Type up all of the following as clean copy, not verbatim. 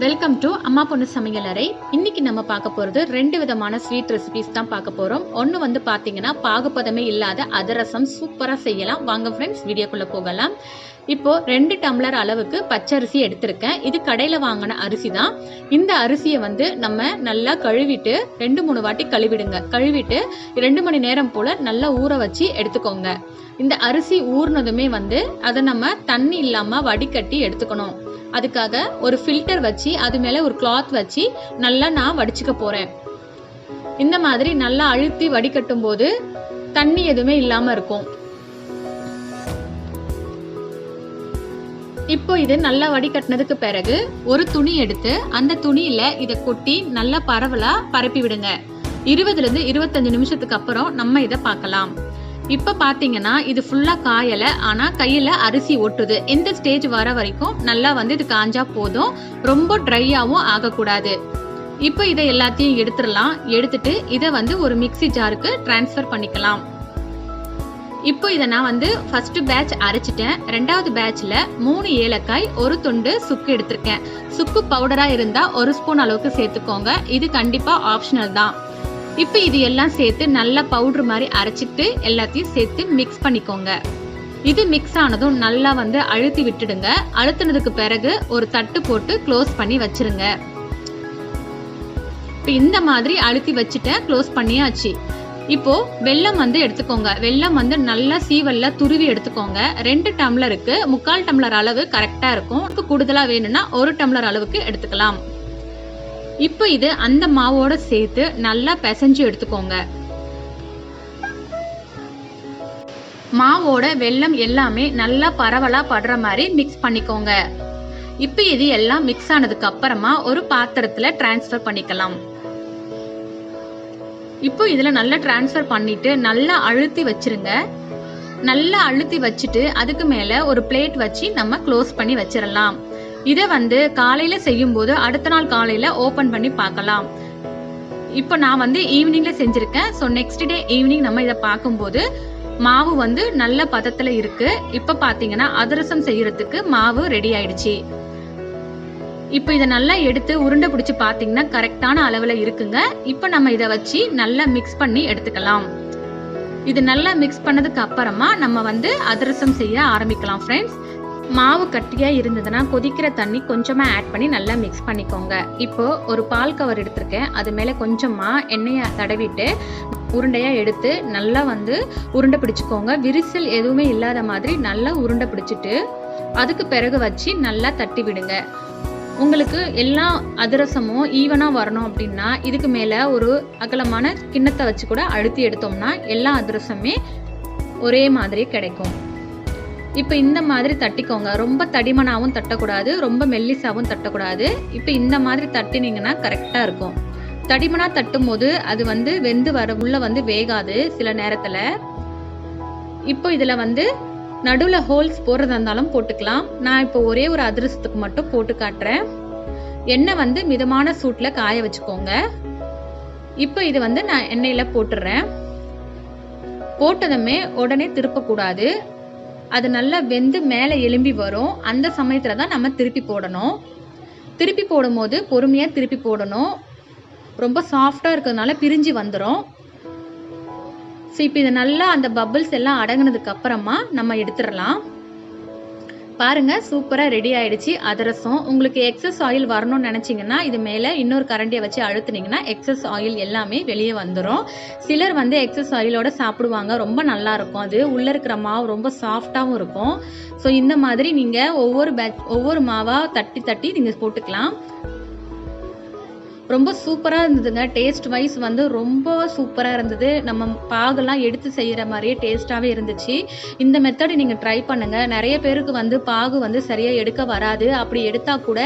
Welcome to அம்மா பொண்ணு சமையல் அறை. இன்னைக்கு நம்ம பார்க்க போகிறது 2 விதமான ஸ்வீட் ரெசிபிஸ் தான் பார்க்க போகிறோம். ஒன்று வந்து பார்த்தீங்கன்னா பாகுபதமே இல்லாத அதிரசம் சூப்பராக செய்யலாம். வாங்க ஃப்ரெண்ட்ஸ் வீடியோக்குள்ளே போகலாம். இப்போது 2 டம்ளர் அளவுக்கு பச்சரிசி எடுத்திருக்கேன். இது கடையில் வாங்கின அரிசி தான். இந்த அரிசியை வந்து நம்ம நல்லா கழுவிட்டு 2-3 வாட்டி கழுவிடுங்க. கழுவிட்டு 2 மணி நேரம் போல் நல்லா ஊற வச்சு எடுத்துக்கோங்க. இந்த அரிசி ஊறினதுமே வந்து அதை நம்ம தண்ணி இல்லாமல் வடிகட்டி எடுத்துக்கணும். அதுக்காக ஒரு ஃபில்டர் வச்சு அது மேலே ஒரு கிளாத் வச்சு நல்லா நான் வடிச்சுக்க போகிறேன். இந்த மாதிரி நல்லா அழுத்தி வடிகட்டும் போது தண்ணி எதுவுமே இல்லாமல் இருக்கும். இப்போ இது நல்லா வடிகட்டினதுக்கு பிறகு ஒரு துணி எடுத்து அந்த துணியில் இதை கொட்டி நல்லா பரவலாக பரப்பி விடுங்க. 20லேருந்து 25 நிமிஷத்துக்கு அப்புறம் நம்ம இதை பார்க்கலாம். இப்போ பார்த்தீங்கன்னா இது ஃபுல்லாக காயலை, ஆனால் கையில் அரிசி ஒட்டுது. இந்த ஸ்டேஜ் வர வரைக்கும் நல்லா வந்து இது காஞ்சா போதும், ரொம்ப ட்ரையாகவும் ஆகக்கூடாது. இப்போ இதை எல்லாத்தையும் எடுத்துடலாம். எடுத்துட்டு இதை வந்து ஒரு மிக்ஸி ஜாருக்கு டிரான்ஸ்ஃபர் பண்ணிக்கலாம். இப்போ இதை நான் வந்து ஃபர்ஸ்ட் பேட்ச் அரைச்சிட்டேன். 2வது பேட்ச்ல 3 ஏலக்காய், 1 துண்டு சுக்கு எடுத்திருக்கேன். சுக்கு பவுடராக இருந்தால் 1 ஸ்பூன் அளவுக்கு சேர்த்துக்கோங்க. இது கண்டிப்பாக ஆப்ஷனல் தான். இப்போ இது எல்லாம் சேர்த்து நல்லா பவுடர் மாதிரி அரைச்சிட்டு எல்லாத்தையும் சேர்த்து மிக்ஸ் பண்ணிக்கோங்க. இது மிக்ஸ் ஆனதும் நல்லா வந்து அழுத்தி விட்டுடுங்க. அழுத்தினதுக்கு பிறகு ஒரு தட்டு போட்டு க்ளோஸ் பண்ணி வச்சிருங்க. இப்போ இந்த மாதிரி அழுத்தி வச்சுட்டேன், க்ளோஸ் பண்ணியாச்சு. இப்போ வெல்லம் வந்து எடுத்துக்கோங்க. வெல்லம் வந்து நல்லா சீவல்ல துருவி எடுத்துக்கோங்க. 2 டம்ளருக்கு 3/4 டம்ளர் அளவு கரெக்டா இருக்கும். கூடுதலா வேணும்னா 1 டம்ளர் அளவுக்கு எடுத்துக்கலாம். இப்போ இது அந்த மாவோட சேர்த்து நல்லா பிசைஞ்சு எடுத்துக்கோங்க. மாவோட வெல்லம் எல்லாமே நல்லா பரவலா படுற மாதிரி மிக்ஸ் பண்ணிக்கோங்க. இப்போ இது எல்லாம் மிக்ஸ் ஆனதுக்கு அப்புறமா ஒரு பாத்திரத்துல டிரான்ஸ்ஃபர் பண்ணிக்கலாம். இப்போ இதுல நல்லா டிரான்ஸ்ஃபர் பண்ணிட்டு நல்லா அழுத்தி வச்சிருங்க. நல்லா அழுத்தி வச்சுட்டு அதுக்கு மேல ஒரு பிளேட் வச்சு நம்ம க்ளோஸ் பண்ணி வச்சிடலாம். இதை வந்து காலையில செய்யும் போது அடுத்த நாள் காலையில ஓபன் பண்ணி பார்க்கலாம். இப்போ நான் வந்து ஈவினிங்ல செஞ்சிருக்கேன். ஸோ நெக்ஸ்ட் டே ஈவினிங் நம்ம இதை பார்க்கும்போது மாவு வந்து நல்ல பதத்துல இருக்கு. இப்போ பாத்தீங்கன்னா அதிரசம் செய்யறதுக்கு மாவு ரெடி ஆயிடுச்சு. இப்போ இதை நல்லா எடுத்து உருண்டை பிடிச்சி பார்த்தீங்கன்னா கரெக்டான அளவில் இருக்குங்க. இப்போ நம்ம இதை வச்சு நல்லா மிக்ஸ் பண்ணி எடுத்துக்கலாம். இது நல்லா மிக்ஸ் பண்ணதுக்கு அப்புறமா நம்ம வந்து அதிரசம் செய்ய ஆரம்பிக்கலாம் ஃப்ரெண்ட்ஸ். மாவு கட்டியாக இருந்ததுன்னா கொதிக்கிற தண்ணி கொஞ்சமாக ஆட் பண்ணி நல்லா மிக்ஸ் பண்ணிக்கோங்க. இப்போ ஒரு பால் கவர் எடுத்திருக்கேன். அது மேலே கொஞ்சமாக எண்ணெயை தடவிட்டு உருண்டையாக எடுத்து நல்லா வந்து உருண்டை பிடிச்சிக்கோங்க. விரிசல் எதுவுமே இல்லாத மாதிரி நல்லா உருண்டை பிடிச்சிட்டு அதுக்கு பிறகு வச்சு நல்லா தட்டி விடுங்க. உங்களுக்கு எல்லா அதிரசமும் ஈவனாக வரணும் அப்படின்னா இதுக்கு மேலே ஒரு அகலமான கிண்ணத்தை வச்சு கூட அழுத்தி எடுத்தோம்னா எல்லா அதிரசமே ஒரே மாதிரி கிடைக்கும். இப்போ இந்த மாதிரி தட்டிக்கோங்க. ரொம்ப தடிமனாகவும் தட்டக்கூடாது, ரொம்ப மெல்லிசாவும் தட்டக்கூடாது. இப்போ இந்த மாதிரி தட்டினீங்கன்னா கரெக்டாக இருக்கும். தடிமனாக தட்டும் போது அது வந்து வெந்து வர உள்ள வந்து வேகாது சில நேரத்தில். இப்போ இதில் வந்து நடுவில் ஹோல்ஸ் போடுறதா இருந்தாலும் போட்டுக்கலாம். நான் இப்போ ஒரே ஒரு அதிரசத்துக்கு மட்டும் போட்டு காட்டுறேன். எண்ணெய் வந்து மிதமான சூட்டில் காய வச்சுக்கோங்க. இப்போ இது வந்து நான் எண்ணெயில் போட்டுடுறேன். போட்டதுமே உடனே திருப்பக்கூடாது. அது நல்லா வெந்து மேலே எலும்பி வரும். அந்த சமயத்தில் தான் நம்ம திருப்பி போடணும். திருப்பி போடும்போது பொறுமையாக திருப்பி போடணும். ரொம்ப சாஃப்டாக இருக்கிறதுனால பிரிஞ்சு வந்துடும். ஸோ இப்போ இது நல்லா அந்த பபிள்ஸ் எல்லாம் அடங்கினதுக்கு அப்புறமா நம்ம எடுத்துடலாம். பாருங்க, சூப்பராக ரெடி ஆயிடுச்சு அதிரசம். உங்களுக்கு எக்ஸஸ் ஆயில் வரணும்னு நினச்சிங்கன்னா இது மேலே இன்னொரு கரண்டியை வச்சு அழுத்துனீங்கன்னா எக்ஸஸ் ஆயில் எல்லாமே வெளியே வந்துடும். சிலர் வந்து எக்ஸஸ் ஆயிலோட சாப்பிடுவாங்க, ரொம்ப நல்லா இருக்கும். அது உள்ளே இருக்கிற மாவு ரொம்ப சாஃப்டாகவும் இருக்கும். ஸோ இந்த மாதிரி நீங்கள் ஒவ்வொரு மாவாக தட்டி தட்டி நீங்கள் போட்டுக்கலாம். ரொம்ப சூப்பராக இருந்ததுங்க. டேஸ்ட் வைஸ் வந்து ரொம்ப சூப்பராக இருந்தது. நம்ம பாகெல்லாம் எடுத்து செய்கிற மாதிரியே டேஸ்ட்டாகவே இருந்துச்சு. இந்த மெத்தட் நீங்கள் ட்ரை பண்ணுங்கள். நிறைய பேருக்கு வந்து பாகு வந்து சரியாக எடுக்க வராது. அப்படி எடுத்தால் கூட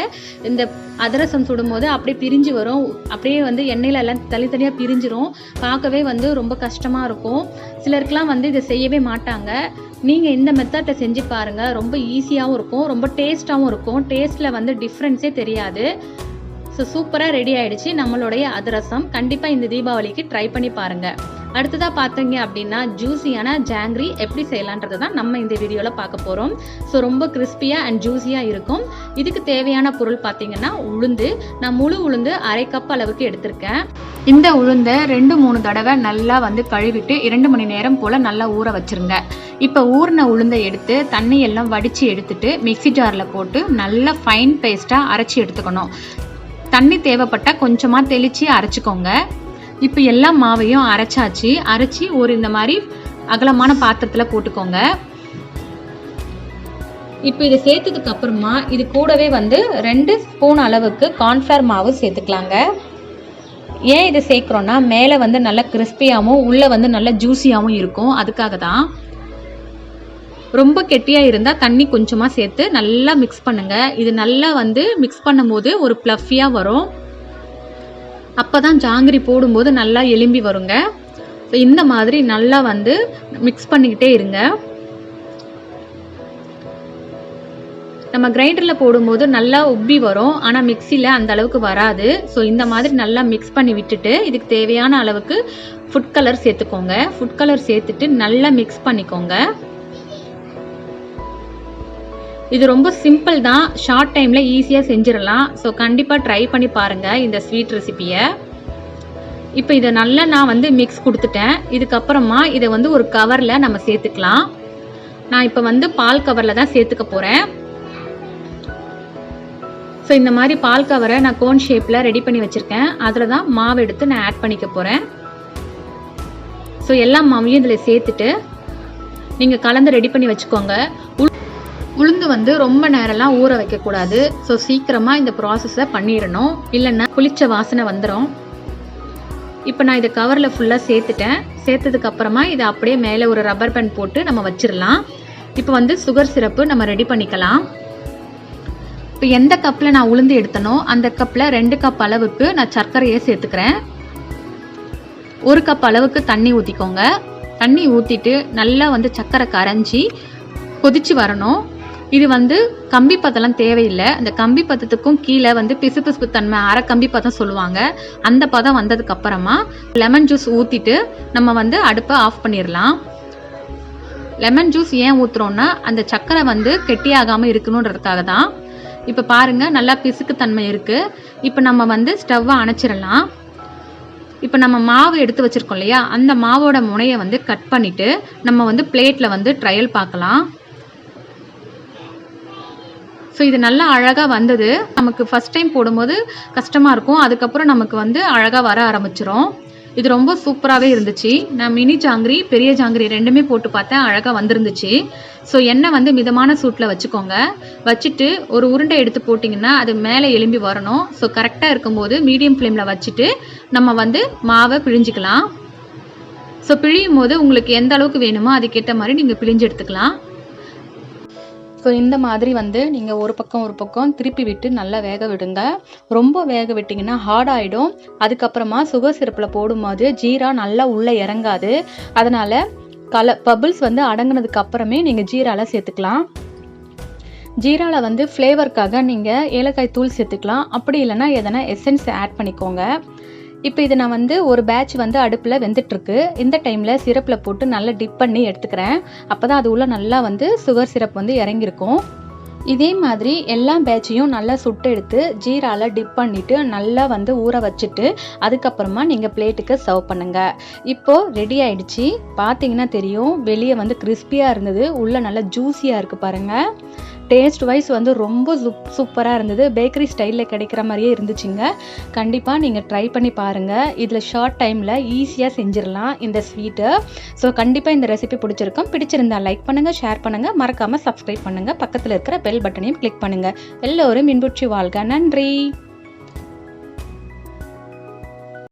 இந்த அதிரசம் சுடும்போது அப்படியே பிரிஞ்சு வரும். அப்படியே வந்து எண்ணெயில் எல்லாம் தனித்தனியாக பிரிஞ்சிரும். பார்க்கவே வந்து ரொம்ப கஷ்டமாக இருக்கும். சிலருக்குலாம் வந்து இதை செய்யவே மாட்டாங்க. நீங்கள் இந்த மெத்தட்டை செஞ்சு பாருங்கள். ரொம்ப ஈஸியாகவும் இருக்கும், ரொம்ப டேஸ்ட்டாகவும் இருக்கும். டேஸ்ட்டில் வந்து டிஃப்ரென்ஸே தெரியாது. ஸோ சூப்பராக ரெடி ஆயிடுச்சு நம்மளுடைய அதிரசம். கண்டிப்பாக இந்த தீபாவளிக்கு ட்ரை பண்ணி பாருங்கள். அடுத்ததாக பார்த்தீங்க அப்படின்னா ஜூஸியான ஜாங்கிரி எப்படி செய்யலான்றது தான் நம்ம இந்த வீடியோவில் பார்க்க போகிறோம். ஸோ ரொம்ப கிறிஸ்பியாக அண்ட் ஜூஸியாக இருக்கும். இதுக்கு தேவையான பொருள் பார்த்தீங்கன்னா உளுந்து. நான் முழு உளுந்து 1/2 கப் அளவுக்கு எடுத்திருக்கேன். இந்த உளுந்தை 2-3 தடவை நல்லா வந்து கழுவிட்டு 2 மணி நேரம் போல் நல்லா ஊற வச்சுருங்க. இப்போ ஊறின உளுந்தை எடுத்து தண்ணி எல்லாம் வடித்து எடுத்துட்டு மிக்சி ஜாரில் போட்டு நல்லா ஃபைன் பேஸ்ட்டாக அரைச்சி எடுத்துக்கணும். தண்ணி தேவைப்பட்டால் கொஞ்சமாக தெளித்து அரைச்சிக்கோங்க. இப்போ எல்லா மாவையும் அரைச்சி ஒரு இந்த மாதிரி அகலமான பாத்திரத்தில் போட்டுக்கோங்க. இப்போ இதை சேர்த்ததுக்கு அப்புறமா இது கூடவே வந்து 2 ஸ்பூன் அளவுக்கு கார்ன்ஃப்ளவர் மாவு சேர்த்துக்கலாங்க. ஏன் இதை சேர்க்குறோன்னா மேலே வந்து நல்லா கிறிஸ்பியாகவும் உள்ளே வந்து நல்லா ஜூஸியாகவும் இருக்கும். அதுக்காக தான். ரொம்ப கெட்டியாக இருந்தால் தண்ணி கொஞ்சமாக சேர்த்து நல்லா மிக்ஸ் பண்ணுங்கள். இது நல்லா வந்து மிக்ஸ் பண்ணும்போது ஒரு ப்ளஃபியாக வரும். அப்போ தான் ஜாங்கிரி போடும்போது நல்லா எலும்பி வருங்க. ஸோ இந்த மாதிரி நல்லா வந்து மிக்ஸ் பண்ணிக்கிட்டே இருங்க. நம்ம கிரைண்டரில் போடும்போது நல்லா உப்பி வரும், ஆனால் மிக்சியில் அந்த அளவுக்கு வராது. ஸோ இந்த மாதிரி நல்லா மிக்ஸ் பண்ணி விட்டுட்டு இதுக்கு தேவையான அளவுக்கு ஃபுட் கலர் சேர்த்துக்கோங்க. ஃபுட் கலர் சேர்த்துட்டு நல்லா மிக்ஸ் பண்ணிக்கோங்க. இது ரொம்ப சிம்பிள் தான், ஷார்ட் டைமில் ஈஸியாக செஞ்சிடலாம். ஸோ கண்டிப்பாக ட்ரை பண்ணி பாருங்கள் இந்த ஸ்வீட் ரெசிபியை. இப்போ இதை நல்லா நான் வந்து மிக்ஸ் கொடுத்துட்டேன். இதுக்கப்புறமா இதை வந்து ஒரு கவரில் நம்ம சேர்த்துக்கலாம். நான் இப்போ வந்து பால் கவரில் தான் சேர்த்துக்க போகிறேன். ஸோ இந்த மாதிரி பால் கவரை நான் கோன் ஷேப்பில் ரெடி பண்ணி வச்சுருக்கேன். அதில் தான் மாவு எடுத்து நான் ஆட் பண்ணிக்க போகிறேன். ஸோ எல்லா மாவையும் இதில் சேர்த்துட்டு நீங்கள் கலந்து ரெடி பண்ணி வச்சுக்கோங்க. உளுந்து வந்து ரொம்ப நேரம்லாம் ஊற வைக்கக்கூடாது. ஸோ சீக்கிரமாக இந்த ப்ராசஸை பண்ணிடணும், இல்லைன்னா புளிச்ச வாசனை வந்துடும். இப்போ நான் இதை கவரில் ஃபுல்லாக சேர்த்துட்டேன். சேர்த்ததுக்கு அப்புறமா இதை அப்படியே மேலே ஒரு ரப்பர் பேண்ட் போட்டு நம்ம வச்சிடலாம். இப்போ வந்து சுகர் சிரப்பு நம்ம ரெடி பண்ணிக்கலாம். இப்போ எந்த கப்பில் நான் உளுந்து எடுத்தனோ அந்த கப்பில் 2 கப் அளவுக்கு நான் சர்க்கரையை சேர்த்துக்கிறேன். 1 கப் அளவுக்கு தண்ணி ஊற்றிக்கோங்க. தண்ணி ஊற்றிட்டு நல்லா வந்து சர்க்கரை கரைஞ்சி கொதிச்சு வரணும். இது வந்து கம்பி பதம்லாம் தேவையில்லை. அந்த கம்பி பதத்துக்கும் கீழே வந்து பிசு தன்மை அரை கம்பி பதம் சொல்லுவாங்க. அந்த பதம் வந்ததுக்கு அப்புறமா லெமன் ஜூஸ் ஊற்றிட்டு நம்ம வந்து அடுப்பை ஆஃப் பண்ணிடலாம். லெமன் ஜூஸ் ஏன் ஊற்றுறோன்னா அந்த சர்க்கரை வந்து கெட்டியாகாமல் இருக்கணுன்றதுக்காக தான். இப்போ பாருங்கள் நல்லா பிசுக்கு தன்மை இருக்குது. இப்போ நம்ம வந்து ஸ்டவ்வை அணைச்சிடலாம். இப்போ நம்ம மாவு எடுத்து வச்சுருக்கோம் இல்லையா, அந்த மாவோட முனையை வந்து கட் பண்ணிவிட்டு நம்ம வந்து பிளேட்டில் வந்து ட்ரையல் பார்க்கலாம். ஸோ இது நல்லா அழகாக வந்தது. நமக்கு ஃபஸ்ட் டைம் போடும்போது கஷ்டமாக இருக்கும், அதுக்கப்புறம் நமக்கு வந்து அழகாக வர ஆரம்பிச்சிரும். இது ரொம்ப சூப்பராகவே இருந்துச்சு. நான் மினி ஜாங்கிரி பெரிய ஜாங்கிரி ரெண்டுமே போட்டு பார்த்தேன், அழகாக வந்துருந்துச்சு. ஸோ எண்ணெய் வந்து மிதமான சூட்டில் வச்சுக்கோங்க. வச்சுட்டு ஒரு உருண்டை எடுத்து போட்டிங்கன்னா அது மேலே எலும்பி வரணும். ஸோ கரெக்டாக இருக்கும்போது மீடியம் ஃப்ளேமில் வச்சுட்டு நம்ம வந்து மாவை பிழிஞ்சிக்கலாம். ஸோ பிழியும் போது உங்களுக்கு எந்த அளவுக்கு வேணுமோ அதுக்கேற்ற மாதிரி நீங்கள் பிழிஞ்சு எடுத்துக்கலாம். ஸோ இந்த மாதிரி வந்து நீங்கள் ஒரு பக்கம் திருப்பி விட்டு நல்லா வேக விடுங்க. ரொம்ப வேக விட்டிங்கன்னா ஹார்ட் ஆகிடும். அதுக்கப்புறமா சுகர் சிரப்பில் போடும்போது ஜீரா நல்லா உள்ளே இறங்காது. அதனால் பபிள்ஸ் வந்து அடங்கினதுக்கு அப்புறமே நீங்கள் ஜீராவில் சேர்த்துக்கலாம். ஜீராவில் வந்து ஃப்ளேவருக்காக நீங்கள் ஏலக்காய் தூள் சேர்த்துக்கலாம். அப்படி இல்லைன்னா எதனா எசன்ஸ் ஆட் பண்ணிக்கோங்க. இப்போ இது நான் வந்து ஒரு பேட்ச் வந்து அடுப்பில் வெந்துட்டுருக்கு. இந்த டைமில் சிரப்பில் போட்டு நல்லா டிப் பண்ணி எடுத்துக்கிறேன். அப்போ தான் அது உள்ள நல்லா வந்து சுகர் சிரப் வந்து இறங்கியிருக்கும். இதே மாதிரி எல்லா பேட்சையும் நல்லா சுட்டு எடுத்து ஜீராவில் டிப் பண்ணிவிட்டு நல்லா வந்து ஊற வச்சுட்டு அதுக்கப்புறமா நீங்கள் பிளேட்டுக்கு சர்வ் பண்ணுங்கள். இப்போது ரெடி ஆகிடுச்சு. பார்த்தீங்கன்னா தெரியும், வெளியே வந்து கிறிஸ்பியாக இருந்தது, உள்ளே நல்லா ஜூஸியாக இருக்குது பாருங்கள். டேஸ்ட் வைஸ் வந்து ரொம்ப சூப்பராக இருந்தது. பேக்கரி ஸ்டைலில் கிடைக்கிற மாதிரியே இருந்துச்சுங்க. கண்டிப்பாக நீங்கள் ட்ரை பண்ணி பாருங்கள். இதில் ஷார்ட் டைமில் ஈஸியாக செஞ்சிடலாம் இந்த ஸ்வீட்டு. ஸோ கண்டிப்பாக இந்த ரெசிபி பிடிச்சிருந்தா லைக் பண்ணுங்கள், ஷேர் பண்ணுங்கள், மறக்காமல் சப்ஸ்கிரைப் பண்ணுங்கள், பக்கத்தில் இருக்கிற பெல் பட்டனையும் கிளிக் பண்ணுங்கள். எல்லோரும் இன்புற்று வாழ்க. நன்றி.